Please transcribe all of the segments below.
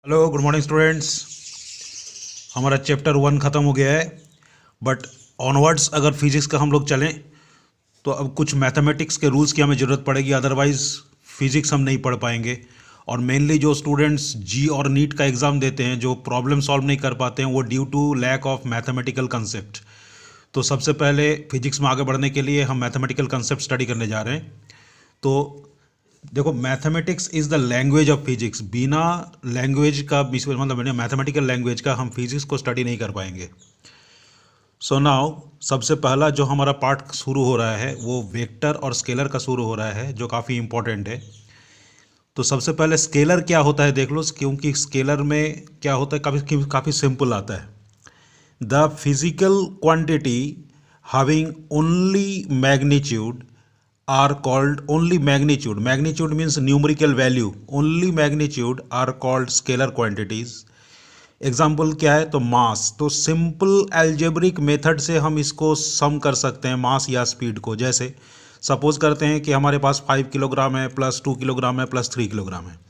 Hello good morning students. हमारा chapter 1 ख़त्म हो गया है, बट ऑनवर्ड्स अगर फिजिक्स का हम लोग चलें तो अब कुछ मैथमेटिक्स के रूल्स की हमें ज़रूरत पड़ेगी, अदरवाइज़ फिजिक्स हम नहीं पढ़ पाएंगे। और मेनली जो स्टूडेंट्स जी और नीट का एग्ज़ाम देते हैं, जो प्रॉब्लम सॉल्व नहीं कर पाते हैं, वो due to lack of mathematical concept. तो सबसे पहले फिजिक्स में आगे बढ़ने के लिए हम मैथमेटिकल कंसेप्ट स्टडी करने जा रहे हैं। तो देखो, mathematics is the language of physics. बिना लैंग्वेज का, मतलब बिना मैथमेटिकल लैंग्वेज का हम फिजिक्स को स्टडी नहीं कर पाएंगे। सो नाउ सबसे पहला जो हमारा पार्ट शुरू हो रहा है वो वेक्टर और स्केलर का शुरू हो रहा है, जो काफ़ी इंपॉर्टेंट है। तो सबसे पहले स्केलर क्या होता है देख लो, क्योंकि स्केलर में क्या होता है, काफ़ी सिंपल आता है। The physical quantity having only magnitude are called only magnitude means numerical value, only magnitude are called scalar quantities। Example क्या है, तो मास। तो सिंपल एल्जेब्रिक मेथड से हम इसको सम कर सकते हैं, मास या स्पीड को। जैसे सपोज करते हैं कि हमारे पास 5 किलोग्राम है, प्लस 2 किलोग्राम है, प्लस 3 किलोग्राम है।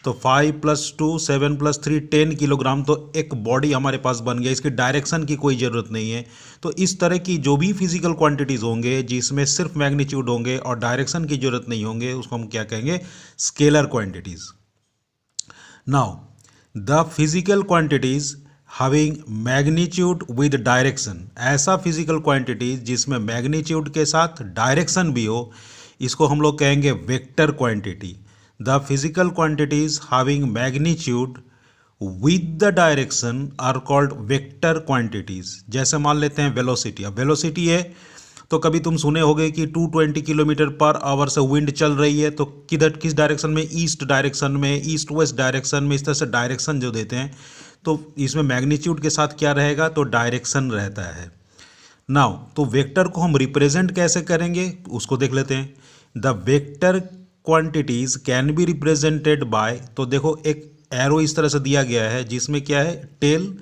तो 5 + 2 7 + 3 10 किलोग्राम। तो एक बॉडी हमारे पास बन गया, इसकी डायरेक्शन की कोई ज़रूरत नहीं है। तो इस तरह की जो भी फिजिकल क्वांटिटीज़ होंगे जिसमें सिर्फ मैग्नीट्यूड होंगे और डायरेक्शन की जरूरत नहीं होंगे, उसको हम क्या कहेंगे, scalar quantities. Now the physical quantities having magnitude with direction, ऐसा फिजिकल क्वांटिटीज जिसमें मैग्नीट्यूड के साथ डायरेक्शन भी हो, इसको हम लोग कहेंगे vector quantity. The physical quantities having magnitude with the direction are called vector quantities. जैसे मान लेते हैं वेलोसिटी। अब वेलोसिटी है तो कभी तुम सुने होगे कि 220 किलोमीटर पर आवर से विंड चल रही है, तो किस डायरेक्शन में, ईस्ट डायरेक्शन में, ईस्ट वेस्ट डायरेक्शन में। इस तरह से डायरेक्शन जो देते हैं, तो इसमें मैग्नीट्यूड के साथ क्या रहेगा, तो डायरेक्शन रहता है। नाउ तो वेक्टर को हम रिप्रेजेंट कैसे करेंगे उसको देख लेते हैं। The vector quantities can be represented by, तो देखो एक एरो इस तरह से दिया गया है जिसमें क्या है, टेल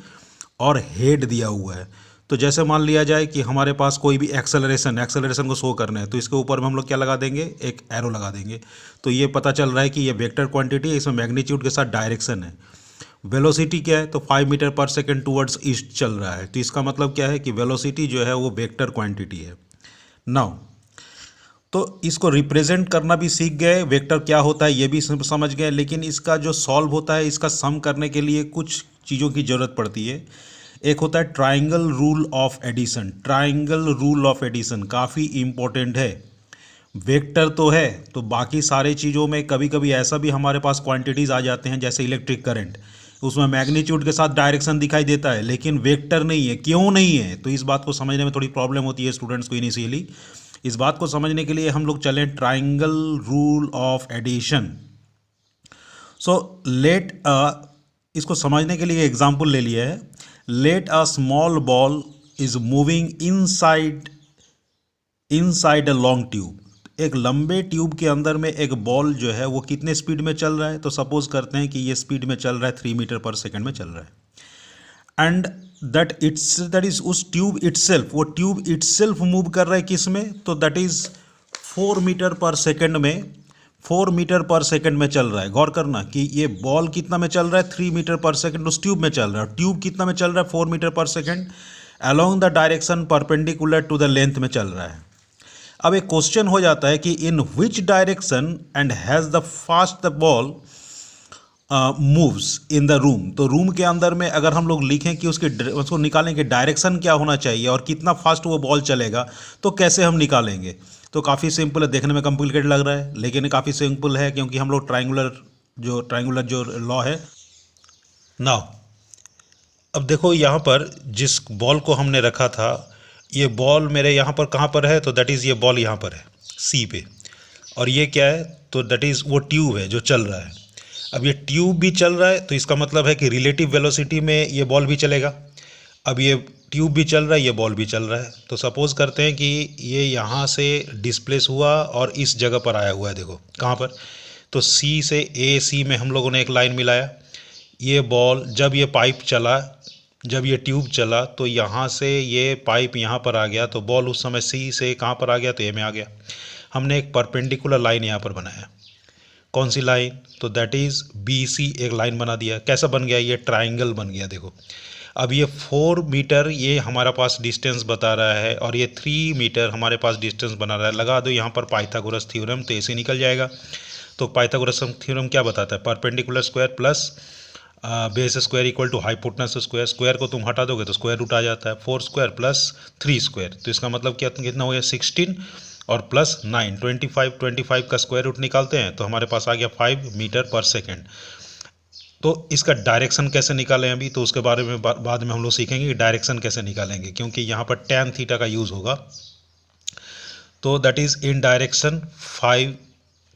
और हेड दिया हुआ है। तो जैसे मान लिया जाए कि हमारे पास कोई भी एक्सेलरेशन को शो करना है, तो इसके ऊपर में हम लोग क्या लगा देंगे, एक एरो लगा देंगे। तो ये पता चल रहा है कि ये वेक्टर क्वांटिटी है, इसमें मैग्नीट्यूड के साथ डायरेक्शन है। वेलोसिटी क्या है, तो 5 मीटर पर सेकेंड टूवर्ड्स ईस्ट चल रहा है, तो इसका मतलब क्या है कि वेलोसिटी जो है वो वेक्टर क्वांटिटी है। नाउ तो इसको रिप्रेजेंट करना भी सीख गए, वेक्टर क्या होता है ये भी समझ गए, लेकिन इसका जो सॉल्व होता है, इसका सम करने के लिए कुछ चीज़ों की ज़रूरत पड़ती है। एक होता है triangle rule of addition. Triangle rule of addition काफ़ी इंपॉर्टेंट है। वेक्टर तो है, तो बाकी सारे चीज़ों में कभी कभी ऐसा भी हमारे पास क्वांटिटीज़ आ जाते हैं, जैसे इलेक्ट्रिक करंट, उसमें मैग्नीट्यूड के साथ डायरेक्शन दिखाई देता है लेकिन वेक्टर नहीं है। क्यों नहीं है, तो इस बात को समझने में थोड़ी प्रॉब्लम होती है स्टूडेंट्स को इनिशियली। इस बात को समझने के लिए हम लोग चलें triangle rule of addition. So let इसको समझने के लिए एग्जाम्पल ले लिया है। Let a small ball is moving inside a long tube. एक लंबे ट्यूब के अंदर में एक बॉल जो है वो कितने स्पीड में चल रहा है, तो सपोज करते हैं कि ये स्पीड में चल रहा है 3 मीटर पर सेकेंड में चल रहा है। एंड दैट इज उस ट्यूब इटसेल्फ, वो ट्यूब इटसेल्फ मूव कर रहा है किस में, तो दैट इज 4 मीटर पर सेकेंड में, 4 मीटर पर सेकेंड में चल रहा है। गौर करना कि ये बॉल कितना में चल रहा है, 3 मीटर पर सेकेंड उस ट्यूब में चल रहा है। ट्यूब कितना में चल रहा है, 4 मीटर पर second along the direction perpendicular to the length में चल रहा है। अब एक क्वेश्चन हो जाता है कि in which direction and has the fast the ball moves in the room. तो रूम के अंदर में अगर हम लोग लिखें कि उसको निकालें कि डायरेक्शन क्या होना चाहिए और कितना फास्ट वो बॉल चलेगा, तो कैसे हम निकालेंगे। तो काफ़ी सिंपल है, देखने में कॉम्प्लिकेटेड लग रहा है लेकिन काफ़ी सिंपल है, क्योंकि हम लोग ट्राइंगुलर जो लॉ है। नाउ अब देखो यहाँ पर जिस बॉल को हमने रखा था, ये बॉल मेरे यहाँ पर कहाँ पर है, तो दैट इज़ ये बॉल यहाँ पर है सी पे, और ये क्या है, तो दैट इज़ वो ट्यूब है जो चल रहा है। अब ये ट्यूब भी चल रहा है, तो इसका मतलब है कि रिलेटिव वेलोसिटी में ये बॉल भी चलेगा। अब ये ट्यूब भी चल रहा है, ये बॉल भी चल रहा है। तो सपोज़ करते हैं कि ये यहाँ से डिस्प्लेस हुआ और इस जगह पर आया हुआ है, देखो कहाँ पर, तो सी से ए सी में हम लोगों ने एक लाइन मिलाया। ये बॉल जब ये पाइप चला, जब ये ट्यूब चला, तो यहाँ से ये पाइप यहाँ पर आ गया, तो बॉल उस समय सी से कहाँ पर आ गया, तो ए में आ गया। हमने एक परपेंडिकुलर लाइन यहाँ पर बनाया। कौन सी लाइन, तो दैट इज़ BC एक लाइन बना दिया। कैसा बन गया, ये ट्राइंगल बन गया। देखो अब ये 4 मीटर ये हमारा पास डिस्टेंस बता रहा है और ये 3 मीटर हमारे पास डिस्टेंस बना रहा है। लगा दो यहाँ पर पाइथागोरस थ्योरम, तो ऐसे निकल जाएगा। तो पाइथागोरस थ्योरम क्या बताता है, perpendicular square plus base square equal to hypotenuse square. Square को तुम हटा दोगे तो स्क्वायर रूट आ जाता है। 4 स्क्वायर प्लस 3 स्क्वायर, तो इसका मतलब क्या कितना हो गया 16 और प्लस 9 25 का स्क्वायर रूट निकालते हैं तो हमारे पास आ गया 5 मीटर पर सेकेंड। तो इसका डायरेक्शन कैसे निकालें अभी, तो उसके बारे में बाद में हम लोग सीखेंगे कि डायरेक्शन कैसे निकालेंगे, क्योंकि यहाँ पर tan थीटा का यूज़ होगा। तो दैट इज़ इन डायरेक्शन 5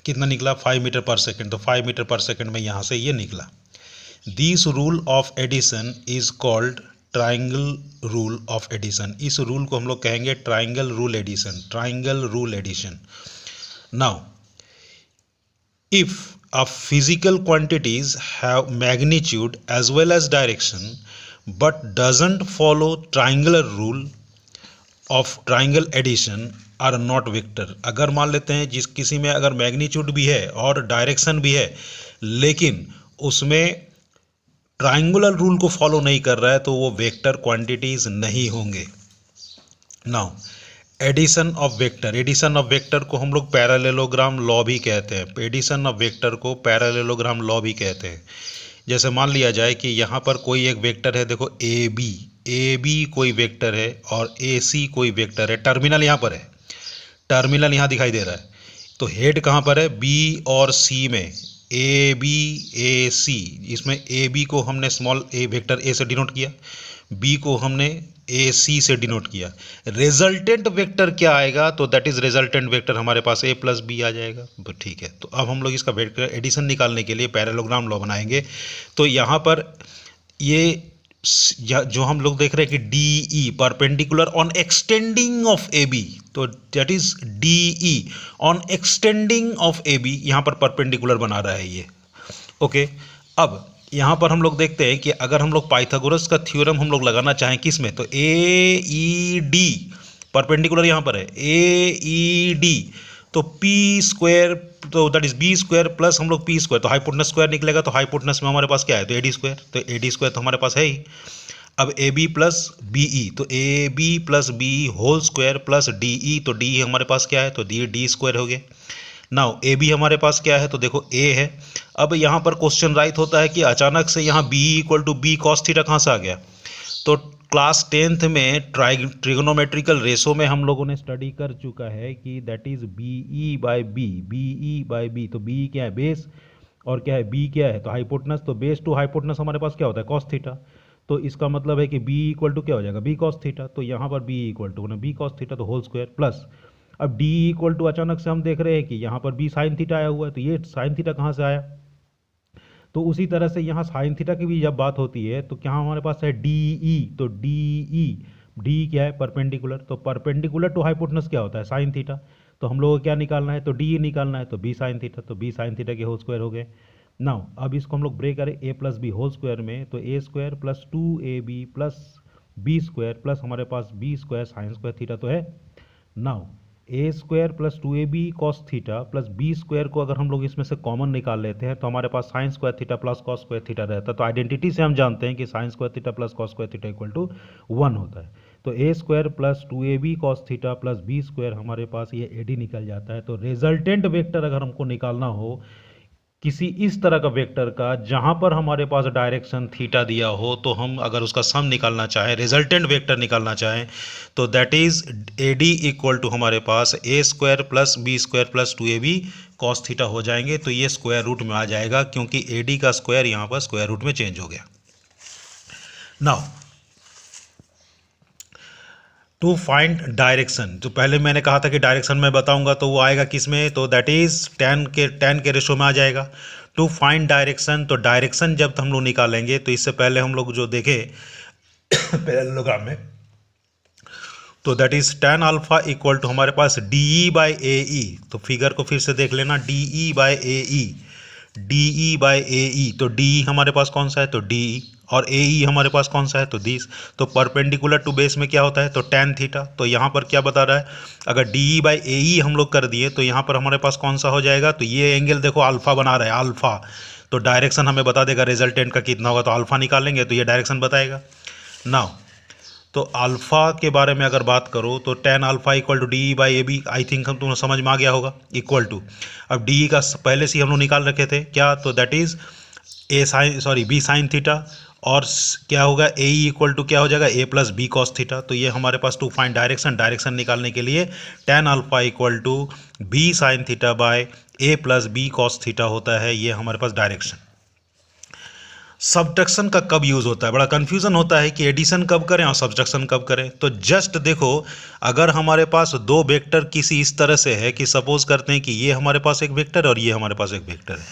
कितना निकला 5 मीटर पर सेकेंड, तो 5 मीटर पर सेकेंड में यहाँ से ये निकला। This rule of addition is called triangle rule of addition. इस रूल को हम लोग कहेंगे triangle rule addition, triangle rule addition. Now if physical quantities have magnitude as well as direction but doesn't follow triangular rule of triangle addition are not vector। अगर मान लेते हैं जिस किसी में अगर मैग्नीट्यूड भी है और डायरेक्शन भी है लेकिन उसमें ट्राइंगुलर रूल को फॉलो नहीं कर रहा है तो वो वेक्टर क्वांटिटीज नहीं होंगे। Now addition of vector, addition of vector को हम लोग पैरेललोग्राम लॉ भी कहते हैं। एडिशन ऑफ वेक्टर को पैरेललोग्राम लॉ भी कहते हैं। जैसे मान लिया जाए कि यहाँ पर कोई एक वेक्टर है, देखो ए बी कोई वेक्टर है और AC कोई वेक्टर है। टर्मिनल यहाँ पर है, टर्मिनल यहाँ दिखाई दे रहा है। तो हेड कहाँ पर है, B और C में, ABC। इसमें AB को हमने स्मॉल ए वेक्टर A से डिनोट किया, B को हमने AC से डिनोट किया। रिजल्टेंट वेक्टर क्या आएगा, तो दैट इज रिजल्टेंट वेक्टर हमारे पास A प्लस B आ जाएगा। तो ठीक है, तो अब हम लोग इसका वेक्टर एडिशन निकालने के लिए पैरेललोग्राम लॉ बनाएंगे। तो यहाँ पर ये जो हम लोग देख रहे हैं कि DE perpendicular on extending of AB, तो that is DE on extending of AB यहाँ पर परपेंडिकुलर बना रहा है ये। ओके, अब यहाँ पर हम लोग देखते हैं कि अगर हम लोग पाइथागोरस का थ्योरम हम लोग लगाना चाहें किस में, तो AED परपेंडिकुलर यहाँ पर है AED, तो P स्क्वायर, तो that is B square plus हम लोग P स्क्वायर, तो हाइपोटेनस स्क्वायर निकलेगा। तो हाइपोटेनस में हमारे पास क्या है, तो AD स्क्वायर, तो AD स्क्वायर तो हमारे पास है ही। अब AB प्लस BE, तो AB plus BE whole square plus DE, तो DE हमारे पास क्या है, तो D स्क्वायर हो गया। नाउ AB हमारे पास क्या है, तो देखो A है। अब यहाँ पर क्वेश्चन राइट होता है कि अचानक से यहाँ BE equal to B cos theta कहाँ से आ गया। तो क्लास 10th में ट्रिगोनोमेट्रिकल रेशो में हम लोगों ने स्टडी कर चुका है कि that is BE by B, तो BE क्या है, बेस, और क्या है, B क्या है, तो हाइपोटेनस। तो बेस टू हाइपोटेनस हमारे पास क्या होता है, कॉस थीटा। तो इसका मतलब है कि B इक्वल टू क्या हो जाएगा, B कॉस थीटा। तो यहाँ पर B equal to B cos theta, तो होल स्क्वायर प्लस, अब D इक्वल टू अचानक से हम देख रहे हैं कि यहाँ पर B साइन थीटा आया हुआ है, तो ये साइन थीटा कहाँ से आया। तो उसी तरह से यहाँ साइन थीटा की भी जब बात होती है तो क्या हमारे पास है DE, तो D क्या है, परपेंडिकुलर। तो परपेंडिकुलर टू हाइपोटेनस क्या होता है, साइन थीटा। तो हम लोगों को क्या निकालना है, तो DE निकालना है, तो B साइन थीटा, तो B साइन थीटा के होल स्क्वायर हो गए। नाउ अब इसको हम लोग ब्रेक करें A plus B whole square में, तो A square plus 2AB plus B square plus हमारे पास B square sine square theta तो है। Now A square plus 2AB cos theta plus B square को अगर हम लोग इसमें से कॉमन निकाल लेते हैं तो हमारे पास sine square theta plus cos square theta रहता है। तो आइडेंटिटी से हम जानते हैं कि sine square theta plus cos square theta equal to 1 होता है। तो A square plus 2AB cos theta plus B square हमारे पास ये AD निकल जाता है। तो रिजल्टेंट वेक्टर अगर हमको निकालना हो किसी इस तरह का वेक्टर का जहां पर हमारे पास डायरेक्शन थीटा दिया हो, तो हम अगर उसका सम निकालना चाहें, रिजल्टेंट वेक्टर निकालना चाहें, तो that is AD equal to हमारे पास A square plus B square plus 2AB cos theta हो जाएंगे। तो ये स्क्वायर रूट में आ जाएगा क्योंकि AD का स्क्वायर यहाँ पर स्क्वायर रूट में चेंज हो गया। नाउ टू फाइंड डायरेक्शन, तो पहले मैंने कहा था कि डायरेक्शन मैं बताऊंगा तो वो आएगा किस में, तो दैट इज tan के रेशो में आ जाएगा। टू फाइंड डायरेक्शन, तो डायरेक्शन जब हम लोग निकालेंगे तो इससे पहले हम लोग जो देखे पैरेललोग्राम में, तो that is tan alpha equal to हमारे पास DE बाई AE। तो फिगर को फिर से देख लेना, DE बाई AE, DE/AE, तो DE हमारे पास कौन सा है, तो DE, और AE हमारे पास कौन सा है, तो दिस। तो परपेंडिकुलर टू बेस में क्या होता है, तो tan थीटा। तो यहाँ पर क्या बता रहा है, अगर DE/AE हम लोग कर दिए तो यहाँ पर हमारे पास कौन सा हो जाएगा, तो ये एंगल देखो अल्फा बना रहा है, अल्फा, तो डायरेक्शन हमें बता देगा रिजल्टेंट का कितना होगा, तो अल्फा निकालेंगे तो ये डायरेक्शन बताएगा। नाउ तो अल्फ़ा के बारे में अगर बात करो तो tan alpha equal to DE/AB, I think हम तुम्हें समझ में आ गया होगा, इक्वल टू, अब DE का पहले से ही हम लोग निकाल रखे थे क्या, तो that is B sine theta, और क्या होगा AE इक्वल टू क्या हो जाएगा, A+B कॉस थीटा। तो ये हमारे पास टू फाइंड डायरेक्शन निकालने के लिए tan alpha equal to B sine theta by A+B cos theta होता है, ये हमारे पास डायरेक्शन। सब्ट्रैक्शन का कब यूज़ होता है, बड़ा कन्फ्यूज़न होता है कि एडिशन कब करें और सब्ट्रैक्शन कब करें। तो जस्ट देखो, अगर हमारे पास दो वेक्टर किसी इस तरह से है कि सपोज करते हैं कि ये हमारे पास एक वेक्टर और ये हमारे पास एक वेक्टर है,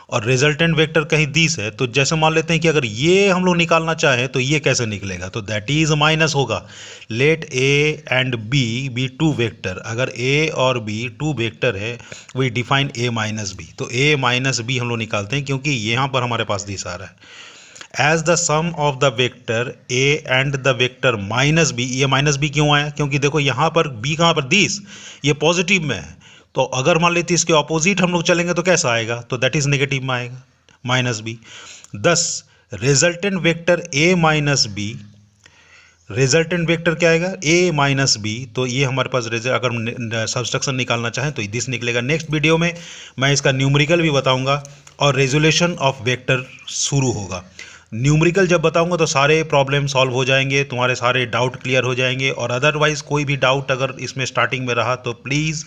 और रिजल्टेंट वेक्टर कहीं दिस है, तो जैसे मान लेते हैं कि अगर ये हम लोग निकालना चाहें तो ये कैसे निकलेगा, तो दैट इज माइनस होगा। Let A and B be two vector, अगर ए और बी टू वेक्टर है वी डिफाइन A-B, तो A-B हम लोग निकालते हैं क्योंकि यहाँ पर हमारे पास दिस आ रहा है as the sum of the vector A and the vector -B। ये -B क्यों आया, क्योंकि देखो यहाँ पर B कहाँ पर, दिस, ये पॉजिटिव में है, तो अगर मान लेते इसके ऑपोजिट हम लोग चलेंगे तो कैसा आएगा, तो दैट इज नेगेटिव में आएगा, -B। दस resultant vector A-B, resultant vector क्या आएगा, A-B, तो ये हमारे पास अगर सब्ट्रैक्शन निकालना चाहें तो दिस निकलेगा। नेक्स्ट वीडियो में मैं इसका न्यूमेरिकल भी बताऊंगा और रेजोल्यूशन ऑफ वेक्टर शुरू होगा। न्यूमेरिकल जब बताऊंगा तो सारे प्रॉब्लम सॉल्व हो जाएंगे, तुम्हारे सारे डाउट क्लियर हो जाएंगे, और अदरवाइज़ कोई भी डाउट अगर इसमें स्टार्टिंग में रहा तो प्लीज़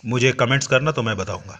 मुझे कमेंट्स करना, तो मैं बताऊंगा।